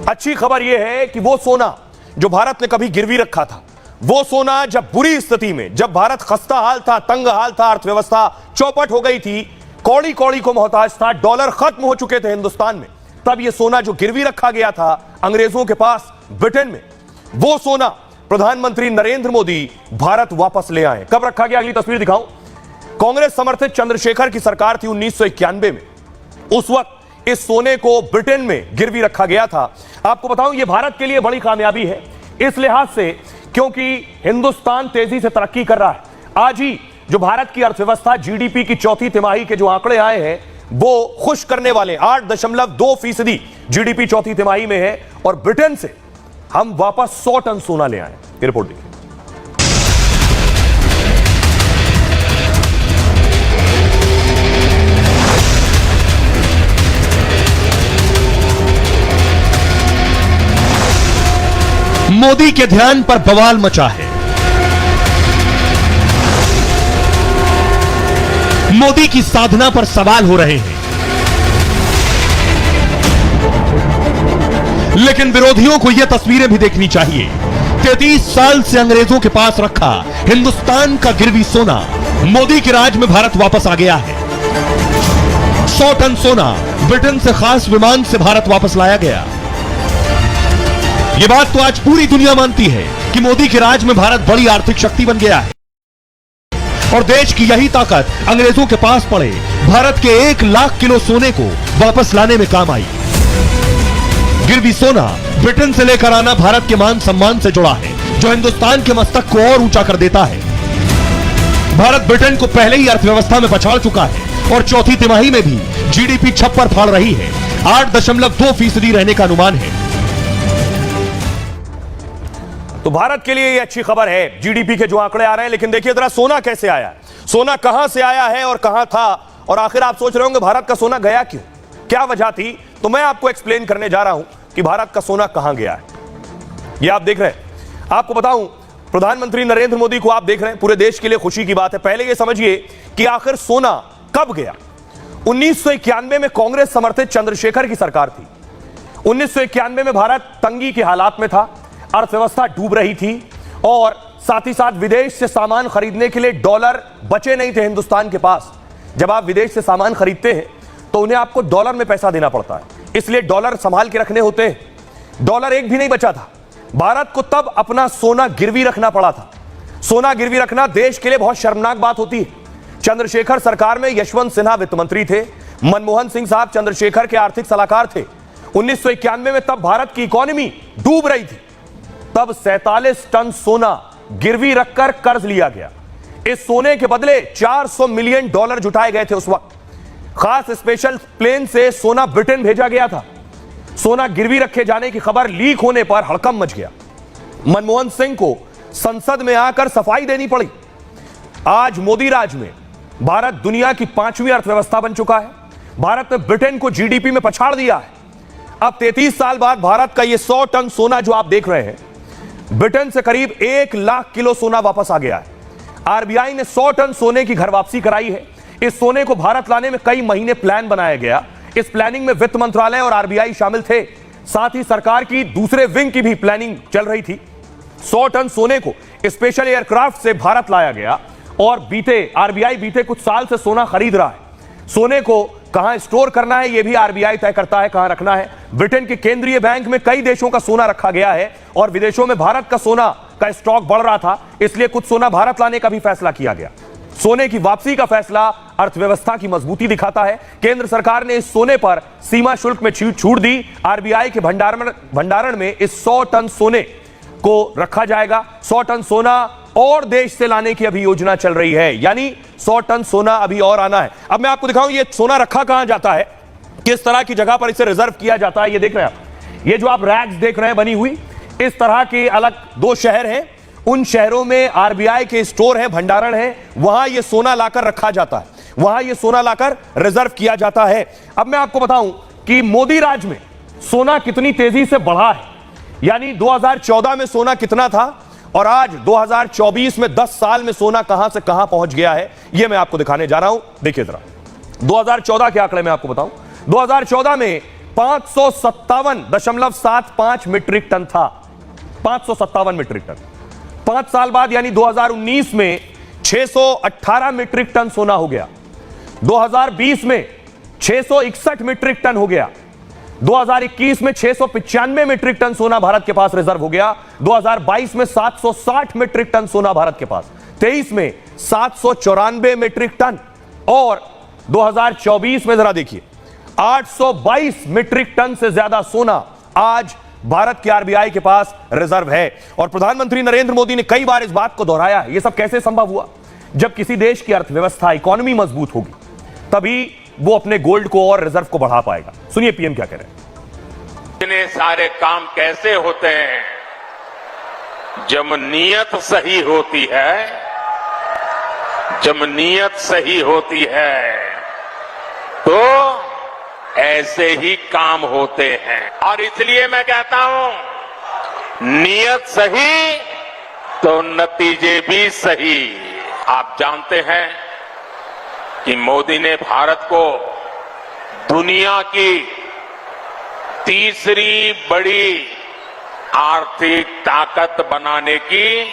अच्छी खबर यह है कि वो सोना जो भारत ने कभी गिरवी रखा था, वो सोना जब बुरी स्थिति में, जब भारत खस्ता हाल था, तंग हाल था, अर्थव्यवस्था चौपट हो गई थी, कौड़ी कौड़ी को मोहताज था, डॉलर खत्म हो चुके थे हिंदुस्तान में, तब ये सोना जो गिरवी रखा गया था अंग्रेजों के पास ब्रिटेन में, वो सोना प्रधानमंत्री नरेंद्र मोदी भारत वापस ले आए। कब रखा गया, अगली तस्वीर दिखाऊं। कांग्रेस समर्थित चंद्रशेखर की सरकार थी 1991 में, उस वक्त इस सोने को ब्रिटेन में गिरवी रखा गया था। आपको बताऊं ये भारत के लिए बड़ी कामयाबी है इस लिहाज से क्योंकि हिंदुस्तान तेजी से तरक्की कर रहा है। आज ही जो भारत की अर्थव्यवस्था जीडीपी की चौथी तिमाही के जो आंकड़े आए हैं वो खुश करने वाले, 8.2% जीडीपी चौथी तिमाही में है और ब्रिटेन से हम वापस 100 टन सोना ले आए। ये रिपोर्ट देखिए। मोदी के ध्यान पर बवाल मचा है। मोदी की साधना पर सवाल हो रहे हैं, लेकिन विरोधियों को यह तस्वीरें भी देखनी चाहिए। 33 साल से अंग्रेजों के पास रखा हिंदुस्तान का गिरवी सोना मोदी के राज में भारत वापस आ गया है। 100 टन सोना ब्रिटेन से खास विमान से भारत वापस लाया गया। यह बात तो आज पूरी दुनिया मानती है कि मोदी के राज में भारत बड़ी आर्थिक शक्ति बन गया है और देश की यही ताकत अंग्रेजों के पास पड़े भारत के 1 लाख किलो सोने को वापस लाने में काम आई। गिरवी सोना ब्रिटेन से लेकर आना भारत के मान सम्मान से जुड़ा है, जो हिंदुस्तान के मस्तक को और ऊंचा कर देता है। भारत ब्रिटेन को पहले ही अर्थव्यवस्था में पछाड़ चुका है और चौथी तिमाही में भी जीडीपी छप्पर फाड़ रही है। 8.2% रहने का अनुमान है। तो भारत के लिए यह अच्छी खबर है, जीडीपी के जो आंकड़े आ रहे हैं। लेकिन देखिए जरा सोना कैसे आया है, सोना कहां से आया है और कहां था, और आखिर आप सोच रहे होंगे भारत का सोना गया क्यों, क्या वजह थी। तो मैं आपको एक्सप्लेन करने जा रहा हूं कि भारत का सोना कहां गया है। यह आप देख रहे हैं। आपको बताऊं प्रधानमंत्री नरेंद्र मोदी को आप देख रहे हैं, पूरे देश के लिए खुशी की बात है। पहले यह समझिए कि आखिर सोना कब गया। 1991 में कांग्रेस समर्थित चंद्रशेखर की सरकार थी। 1991 में भारत तंगी के हालात में था, अर्थव्यवस्था डूब रही थी और साथ ही साथ विदेश से सामान खरीदने के लिए डॉलर बचे नहीं थे हिंदुस्तान के पास। जब आप विदेश से सामान खरीदते हैं तो उन्हें आपको डॉलर में पैसा देना पड़ता है, इसलिए डॉलर संभाल के रखने होते हैं। डॉलर एक भी नहीं बचा था। भारत को तब अपना सोना गिरवी रखना पड़ा था। सोना गिरवी रखना देश के लिए बहुत शर्मनाक बात होती है। चंद्रशेखर सरकार में यशवंत सिन्हा वित्त मंत्री थे, मनमोहन सिंह साहब चंद्रशेखर के आर्थिक सलाहकार थे। 1991 में तब भारत की इकोनॉमी डूब रही थी। तब 47 टन सोना गिरवी रखकर कर्ज लिया गया। इस सोने के बदले 400 मिलियन डॉलर जुटाए गए थे। उस वक्त खास स्पेशल प्लेन से सोना ब्रिटेन भेजा गया था। सोना गिरवी रखे जाने की खबर लीक होने पर हड़कंप मच गया। मनमोहन सिंह को संसद में आकर सफाई देनी पड़ी। आज मोदी राज में भारत दुनिया की 5वीं अर्थव्यवस्था बन चुका है। भारत ने ब्रिटेन को जीडीपी में पछाड़ दिया है। अब 33 साल बाद भारत का यह 100 टन सोना जो आप देख रहे हैं, ब्रिटेन से करीब 1 लाख किलो सोना वापस आ गया है। आरबीआई ने 100 टन सोने की घर वापसी कराई है। इस सोने को भारत लाने में कई महीने प्लान बनाया गया। इस प्लानिंग में वित्त मंत्रालय और आरबीआई शामिल थे, साथ ही सरकार की दूसरे विंग की भी प्लानिंग चल रही थी। 100 टन सोने को स्पेशल एयरक्राफ्ट से भारत लाया गया और आरबीआई बीते कुछ साल से सोना खरीद रहा है। सोने को कहां स्टोर करना है यह भी आरबीआई तय करता है, कहां रखना है। ब्रिटेन के केंद्रीय बैंक में कई देशों का सोना रखा गया है और विदेशों में भारत का सोना का स्टॉक बढ़ रहा था, इसलिए कुछ सोना भारत लाने का भी फैसला किया गया। सोने की वापसी का फैसला अर्थव्यवस्था की मजबूती दिखाता है। केंद्र सरकार ने इस सोने पर सीमा शुल्क में छूट दी। आरबीआई के भंडारण में इस 100 टन सोने को रखा जाएगा। 100 टन सोना और देश से लाने की अभी योजना चल रही है, यानी 100 टन सोना अभी और आना है। अब मैं आपको दिखाऊं ये सोना रखा कहां जाता है, किस तरह की जगह पर इसे रिजर्व किया जाता है। ये देख रहे हैं आप, ये जो आप रैक्स देख रहे हैं बनी हुई, इस तरह के अलग 2 शहर हैं। उन शहरों में आरबीआई के स्टोर है, भंडारण है, वहां ये सोना लाकर रखा जाता है, वहां ये सोना लाकर रिजर्व किया जाता है। अब मैं आपको बताऊं कि मोदी राज में सोना कितनी तेजी से बढ़ा है, यानी 2014 में सोना कितना था और आज 2024 में 10 साल में सोना कहां से कहां पहुंच गया है, यह मैं आपको दिखाने जा रहा हूं। देखिए जरा 2014 के आंकड़े में आपको बताऊं। 2014 में 557.75 मीट्रिक टन था। 557 मीट्रिक टन। 5 साल बाद यानी 2019 में 618 मीट्रिक टन सोना हो गया। 2020 में 661 मीट्रिक टन हो गया। 2021 में 695 मीट्रिक टन सोना भारत के पास रिजर्व हो गया। 2022 में 760 मीट्रिक टन सोना भारत के पास। 23 में 794 मीट्रिक टन और 2024 में जरा देखिए 822 मीट्रिक टन से ज्यादा सोना आज भारत के आरबीआई के पास रिजर्व है। और प्रधानमंत्री नरेंद्र मोदी ने कई बार इस बात को दोहराया है। यह सब कैसे संभव हुआ? जब किसी देश की अर्थव्यवस्था, इकोनॉमी मजबूत होगी तभी वो अपने गोल्ड को और रिजर्व को बढ़ा पाएगा। सुनिए पीएम क्या कह रहे हैं। इतने सारे काम कैसे होते हैं? जब नीयत सही होती है, जब नीयत सही होती है तो ऐसे ही काम होते हैं। और इसलिए मैं कहता हूं, नीयत सही तो नतीजे भी सही। आप जानते हैं कि मोदी ने भारत को दुनिया की तीसरी बड़ी आर्थिक ताकत बनाने की